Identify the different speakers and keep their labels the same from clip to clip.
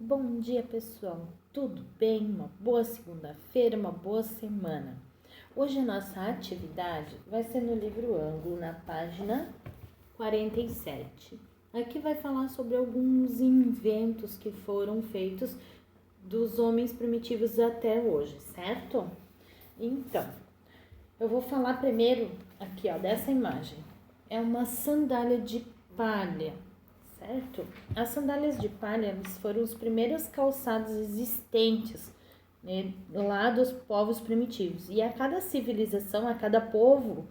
Speaker 1: Bom dia, pessoal. Tudo bem? Uma boa segunda-feira, uma boa semana. Hoje a nossa atividade vai ser no livro Ângulo, na página 47. Aqui vai falar sobre alguns inventos que foram feitos dos homens primitivos até hoje, certo? Então, eu vou falar primeiro aqui, dessa imagem. É uma sandália de palha, certo? As sandálias de palha foram os primeiros calçados existentes, né, lá dos povos primitivos. E a cada civilização, a cada povo,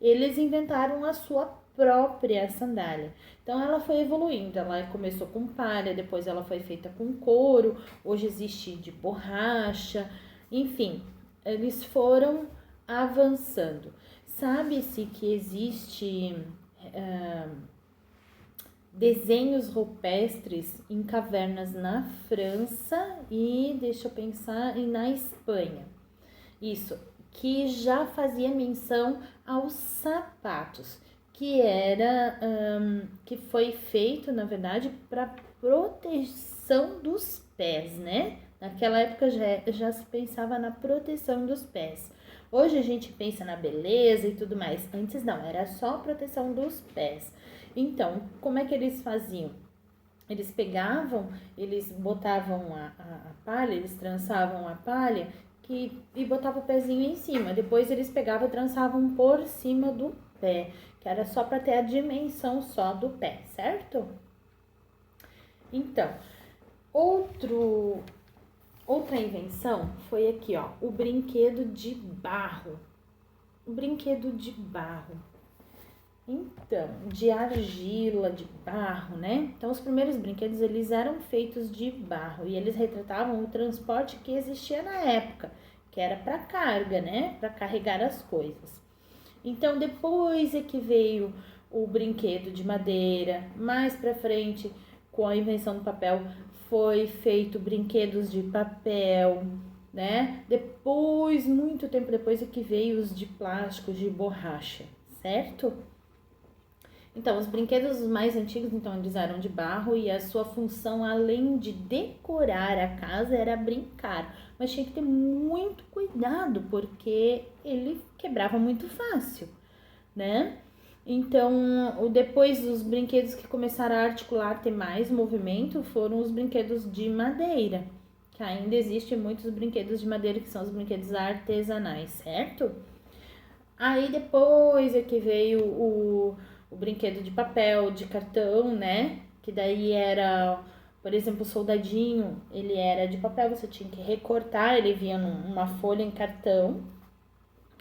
Speaker 1: eles inventaram a sua própria sandália. Então ela foi evoluindo, ela começou com palha, depois ela foi feita com couro, hoje existe de borracha, enfim, eles foram avançando. Sabe-se que existe desenhos rupestres em cavernas na França e, deixa eu pensar, e na Espanha. Isso, que já fazia menção aos sapatos, que foi feito, na verdade, para proteção dos pés, né? Naquela época já se pensava na proteção dos pés. Hoje a gente pensa na beleza e tudo mais. Antes não, era só proteção dos pés. Então, como é que eles faziam? Eles pegavam, eles botavam a palha, eles trançavam a palha e botavam o pezinho em cima. Depois eles pegavam e trançavam por cima do pé, que era só para ter a dimensão só do pé, certo? Então, outra invenção foi aqui, o brinquedo de barro. O brinquedo de barro. Então, de argila, de barro, né? Então, os primeiros brinquedos, eles eram feitos de barro e eles retratavam o transporte que existia na época, que era para carga, né? Para carregar as coisas. Então, depois é que veio o brinquedo de madeira, mais para frente, com a invenção do papel, foi feito brinquedos de papel, né? Depois, muito tempo depois, é que veio os de plástico, de borracha, certo? Então, os brinquedos mais antigos, então, eles eram de barro e a sua função, além de decorar a casa, era brincar. Mas tinha que ter muito cuidado, porque ele quebrava muito fácil, né? Então, depois os brinquedos que começaram a articular, ter mais movimento, foram os brinquedos de madeira. Que ainda existem muitos brinquedos de madeira, que são os brinquedos artesanais, certo? Aí depois é que veio o brinquedo de papel, de cartão, né? Que daí era, por exemplo, o soldadinho, ele era de papel, você tinha que recortar, ele vinha numa folha em cartão.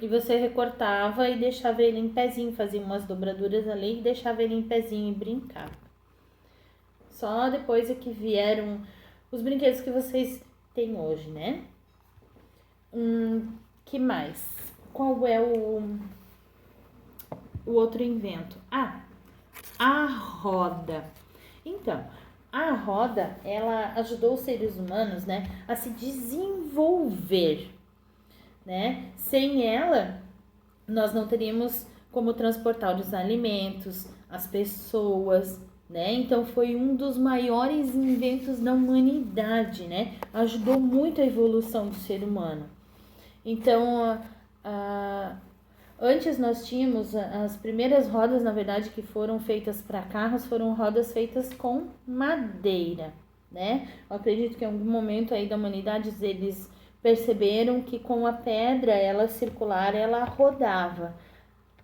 Speaker 1: E você recortava e deixava ele em pezinho, fazia umas dobraduras ali e deixava ele em pezinho e brincava. Só depois é que vieram os brinquedos que vocês têm hoje, né? Que mais? Qual é o outro invento? A roda. Então, a roda, ela ajudou os seres humanos, né, a se desenvolver, né? Sem ela, nós não teríamos como transportar os alimentos, as pessoas, né? Então, foi um dos maiores inventos da humanidade, né? Ajudou muito a evolução do ser humano. Então, antes nós tínhamos as primeiras rodas, na verdade, que foram feitas para carros, foram rodas feitas com madeira, né? Eu acredito que em algum momento aí da humanidade eles perceberam que com a pedra, ela circular, ela rodava.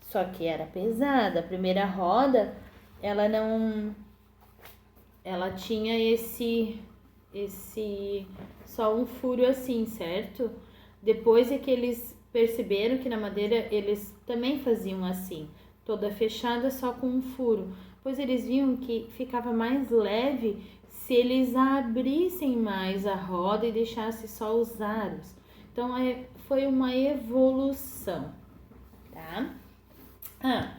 Speaker 1: Só que era pesada. A primeira roda, ela não... Ela tinha esse só um furo assim, certo? Depois é que eles perceberam que na madeira eles também faziam assim, toda fechada só com um furo, pois eles viam que ficava mais leve se eles abrissem mais a roda e deixassem só os aros. Então foi uma evolução, tá?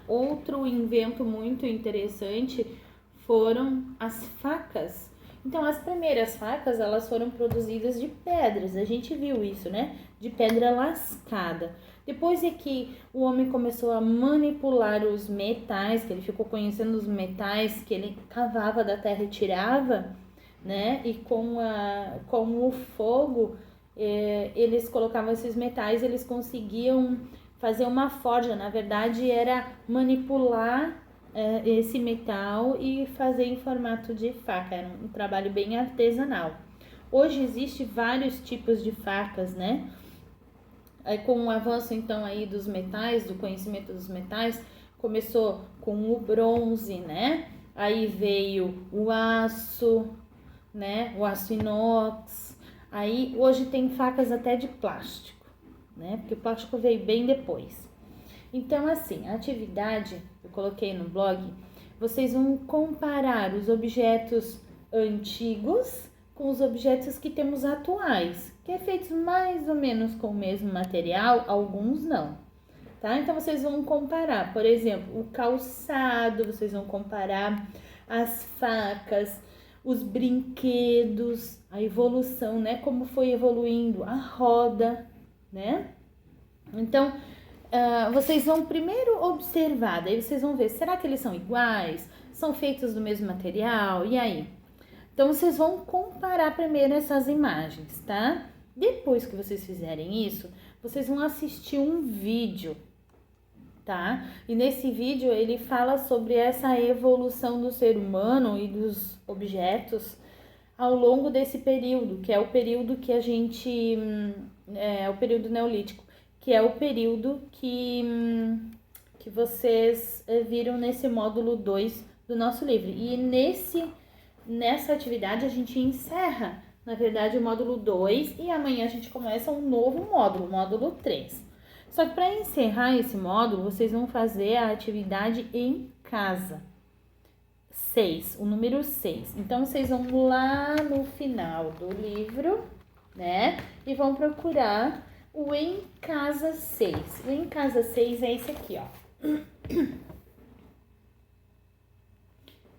Speaker 1: Outro invento muito interessante foram as facas. Então, as primeiras facas, elas foram produzidas de pedras, a gente viu isso, né? De pedra lascada. Depois é que o homem começou a manipular os metais, que ele ficou conhecendo os metais que ele cavava da terra e tirava, né? E com o fogo, eles colocavam esses metais, eles conseguiam fazer uma forja. Na verdade, era manipular esse metal e fazer em formato de faca. Era um trabalho bem artesanal. Hoje existe vários tipos de facas, né? Aí, com o avanço então aí dos metais, do conhecimento dos metais, começou com o bronze, né? Aí veio o aço, né? O aço inox. Aí hoje tem facas até de plástico, né? Porque o plástico veio bem depois. Então, assim, a atividade, eu coloquei no blog, vocês vão comparar os objetos antigos com os objetos que temos atuais, que é feitos mais ou menos com o mesmo material, alguns não, tá? Então, vocês vão comparar, por exemplo, o calçado, vocês vão comparar as facas, os brinquedos, a evolução, né? Como foi evoluindo a roda, né? Então, vocês vão primeiro observar, daí vocês vão ver, será que eles são iguais? São feitos do mesmo material? E aí? Então, vocês vão comparar primeiro essas imagens, tá? Depois que vocês fizerem isso, vocês vão assistir um vídeo, tá? E nesse vídeo ele fala sobre essa evolução do ser humano e dos objetos ao longo desse período, que é o período que a gente... é o período neolítico, que é o período que vocês viram nesse módulo 2 do nosso livro. E nessa atividade a gente encerra, na verdade, o módulo 2 e amanhã a gente começa um novo módulo, o módulo 3. Só que para encerrar esse módulo, vocês vão fazer a atividade em casa. 6, o número 6. Então, vocês vão lá no final do livro, né? E vão procurar o Em Casa 6. O Em Casa 6 é esse aqui, ó.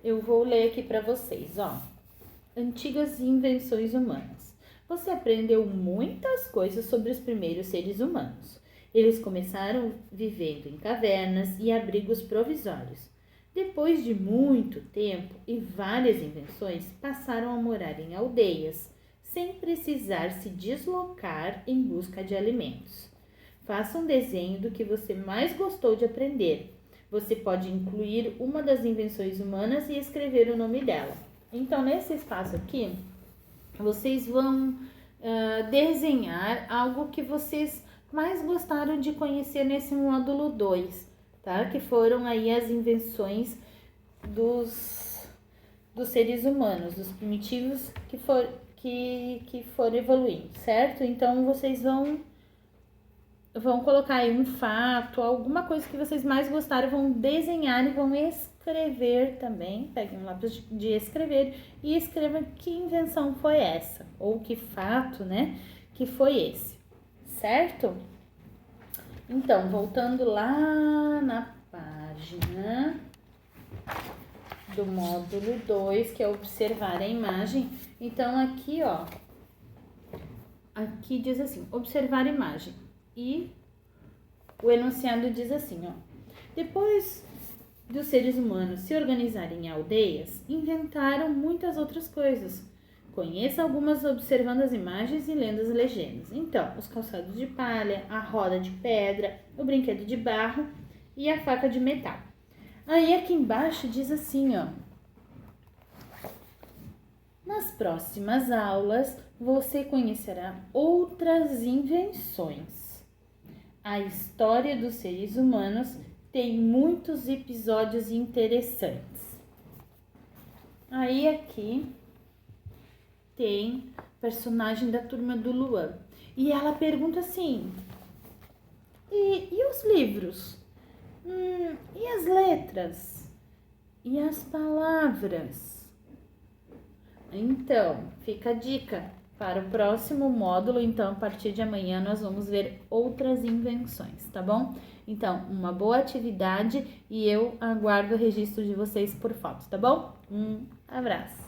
Speaker 1: Eu vou ler aqui para vocês, ó. Antigas invenções humanas. Você aprendeu muitas coisas sobre os primeiros seres humanos. Eles começaram vivendo em cavernas e abrigos provisórios. Depois de muito tempo e várias invenções, passaram a morar em aldeias, sem precisar se deslocar em busca de alimentos. Faça um desenho do que você mais gostou de aprender. Você pode incluir uma das invenções humanas e escrever o nome dela. Então, nesse espaço aqui, vocês vão desenhar algo que vocês mais gostaram de conhecer nesse módulo 2, tá? Que foram aí as invenções dos seres humanos, dos primitivos que foram evoluindo, certo? Então, vocês vão colocar aí um fato, alguma coisa que vocês mais gostaram, vão desenhar e vão escrever também. Peguem um lápis de escrever e escrevam que invenção foi essa, ou que fato, né, que foi esse, certo? Então, voltando lá na página do módulo 2, que é observar a imagem. Então, aqui, ó, aqui diz assim, observar a imagem. E o enunciado diz assim, ó. Depois dos seres humanos se organizarem em aldeias, inventaram muitas outras coisas. Conheça algumas observando as imagens e lendo as legendas. Então, os calçados de palha, a roda de pedra, o brinquedo de barro e a faca de metal. Aí aqui embaixo diz assim, ó. Nas próximas aulas, você conhecerá outras invenções. A história dos seres humanos tem muitos episódios interessantes. Aí aqui tem personagem da turma do Luan. E ela pergunta assim, e os livros? E as letras? E as palavras? Então, fica a dica. Para o próximo módulo, então, a partir de amanhã, nós vamos ver outras invenções, tá bom? Então, uma boa atividade e eu aguardo o registro de vocês por foto, tá bom? Um abraço!